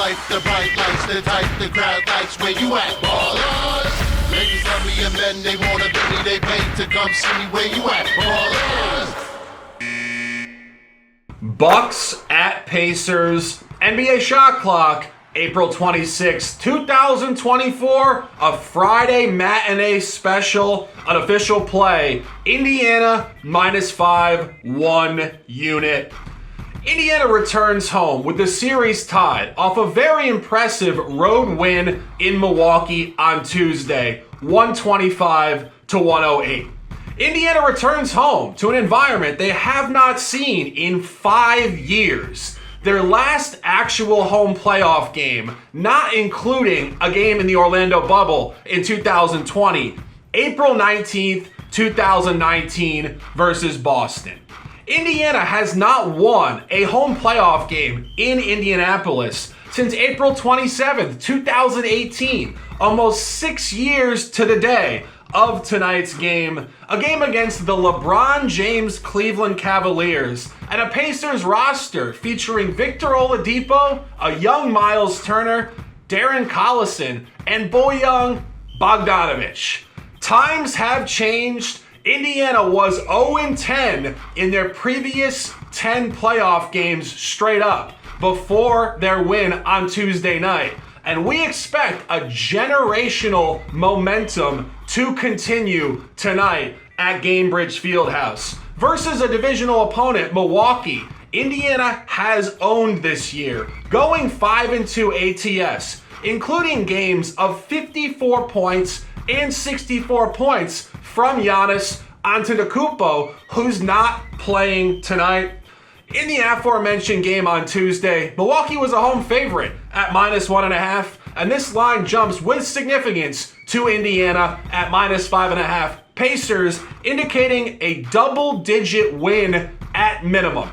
life, the bright lights, the type the crowd likes. Where you at, ballers? Ladies love me and men, they wanna be me, they pay to come see me. Where you at, ballers? Bucks at Pacers, NBA Shot Clock, April 26, 2024, a Friday matinee special, an official play. Indiana -5, 1 unit. Indiana returns home with the series tied off a very impressive road win in Milwaukee on Tuesday, 125-108. Indiana returns home to an environment they have not seen in 5 years. Their last actual home playoff game, not including a game in the Orlando bubble in 2020, April 19th, 2019 versus Boston. Indiana has not won a home playoff game in Indianapolis since April 27th, 2018, almost 6 years to the day of tonight's game, a game against the LeBron James Cleveland Cavaliers, and a Pacers roster featuring Victor Oladipo, a young Miles Turner, Darren Collison, and Bojan Bogdanovic. Times have changed. Indiana was 0-10 in their previous 10 playoff games straight up before their win on Tuesday night. And we expect a generational momentum to continue tonight at Gainbridge Fieldhouse. Versus a divisional opponent, Milwaukee, Indiana has owned this year, going 5-2 ATS, including games of 54 points and 64 points from Giannis Antetokounmpo, who's not playing tonight. In the aforementioned game on Tuesday, Milwaukee was a home favorite at -1.5, and this line jumps with significance to Indiana at -5.5. Pacers indicating a double-digit win at minimum.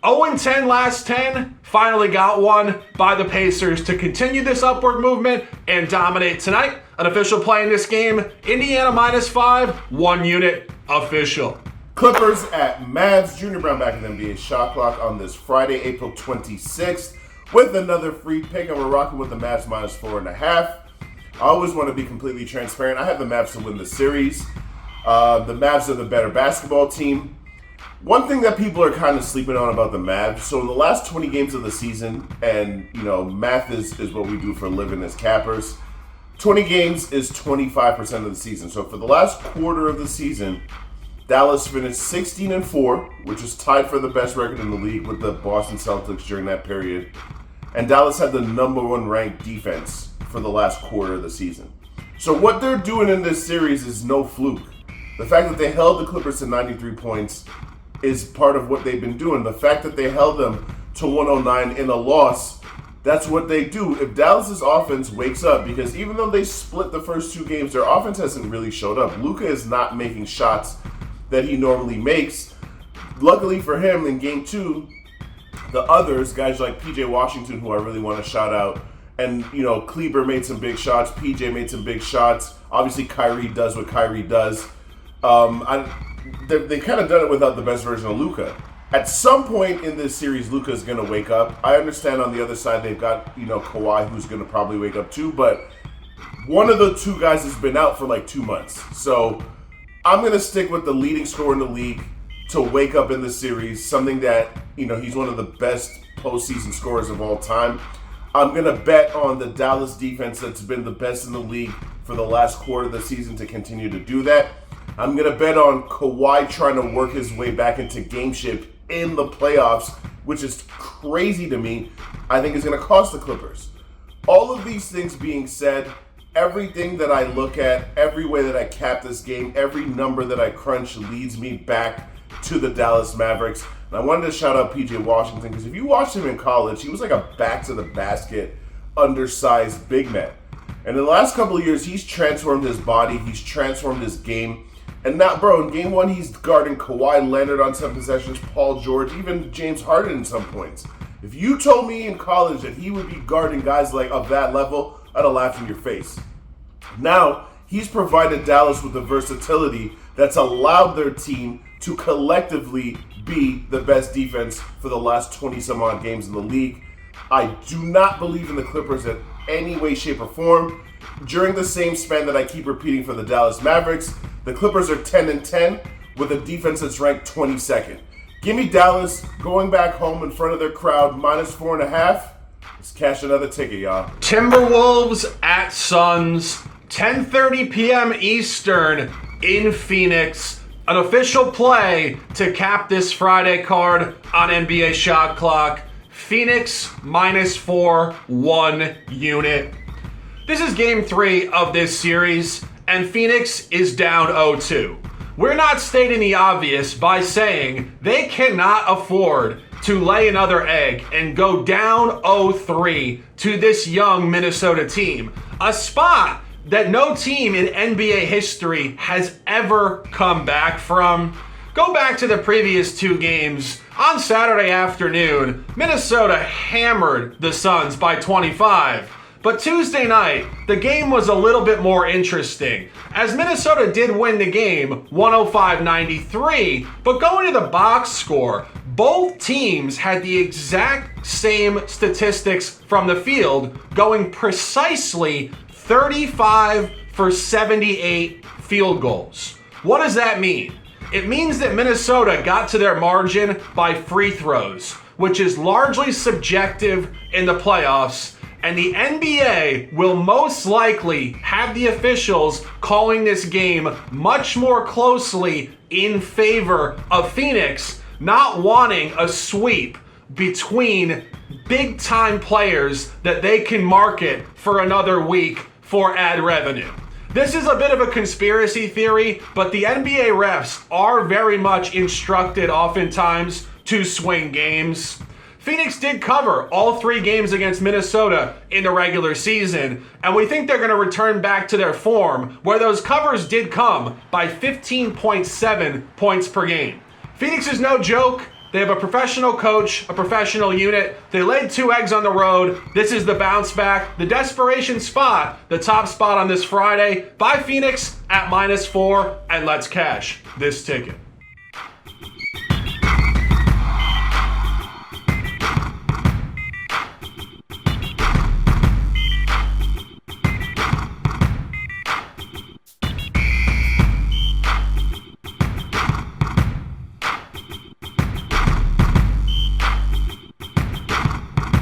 0-10 last 10, finally got one by the Pacers to continue this upward movement and dominate tonight. An official play in this game, Indiana -5, 1 unit official. Clippers at Mavs. Junior Browne back in the NBA Shot Clock on this Friday, April 26th, with another free pick, and we're rocking with the Mavs -4.5. I always want to be completely transparent. I have the Mavs to win the series. The Mavs are the better basketball team. One thing that people are kind of sleeping on about the Mavs, so in the last 20 games of the season, and math is what we do for a living as cappers, 20 games is 25% of the season. So for the last quarter of the season, Dallas finished 16-4, which is tied for the best record in the league with the Boston Celtics during that period. And Dallas had the number 1 ranked defense for the last quarter of the season. So what they're doing in this series is no fluke. The fact that they held the Clippers to 93 points is part of what they've been doing. The fact that they held them to 109 in a loss, that's what they do. If Dallas's offense wakes up, because even though they split the first 2 games, their offense hasn't really showed up. Luka is not making shots that he normally makes. Luckily for him, in game 2, the others, guys like PJ Washington, who I really want to shout out, and Kleber made some big shots, PJ made some big shots. Obviously, Kyrie does what Kyrie does. They kind of done it without the best version of Luka. At some point in this series, Luka is going to wake up. I understand on the other side they've got Kawhi, who's going to probably wake up too, but one of the 2 guys has been out for like 2 months. So I'm going to stick with the leading scorer in the league to wake up in the series, something that, he's one of the best postseason scorers of all time. I'm going to bet on the Dallas defense that's been the best in the league for the last quarter of the season to continue to do that. I'm going to bet on Kawhi trying to work his way back into game shape in the playoffs, which is crazy to me. I think it's going to cost the Clippers. All of these things being said, everything that I look at, every way that I cap this game, every number that I crunch leads me back to the Dallas Mavericks. And I wanted to shout out PJ Washington, because if you watched him in college, he was like a back-to-the-basket, undersized big man. And in the last couple of years, he's transformed his body, he's transformed his game. And now, bro, in game 1, he's guarding Kawhi Leonard on some possessions, Paul George, even James Harden in some points. If you told me in college that he would be guarding guys like of that level, I'd have laughed in your face. Now, he's provided Dallas with the versatility that's allowed their team to collectively be the best defense for the last 20-some-odd games in the league. I do not believe in the Clippers in any way, shape, or form. During the same span that I keep repeating for the Dallas Mavericks, the Clippers are 10-10 with a defense that's ranked 22nd. Give me Dallas going back home in front of their crowd, -4.5. Let's cash another ticket, y'all. Timberwolves at Suns, 10:30 p.m. Eastern in Phoenix. An official play to cap this Friday card on NBA Shot Clock. Phoenix -4, 1 unit. This is game 3 of this series, and Phoenix is down 0-2. We're not stating the obvious by saying they cannot afford to lay another egg and go down 0-3 to this young Minnesota team. A spot that no team in NBA history has ever come back from. Go back to the previous 2 games. On Saturday afternoon, Minnesota hammered the Suns by 25. But Tuesday night, the game was a little bit more interesting, as Minnesota did win the game 105-93, but going to the box score, both teams had the exact same statistics from the field, going precisely 35 for 78 field goals. What does that mean? It means that Minnesota got to their margin by free throws, which is largely subjective in the playoffs, and the NBA will most likely have the officials calling this game much more closely in favor of Phoenix, not wanting a sweep between big-time players that they can market for another week for ad revenue. This is a bit of a conspiracy theory, but the NBA refs are very much instructed oftentimes to swing games. Phoenix did cover all 3 games against Minnesota in the regular season, and we think they're going to return back to their form, where those covers did come by 15.7 points per game. Phoenix is no joke. They have a professional coach, a professional unit. They laid 2 eggs on the road. This is the bounce back, the desperation spot, the top spot on this Friday. Buy Phoenix at -4, and let's cash this ticket.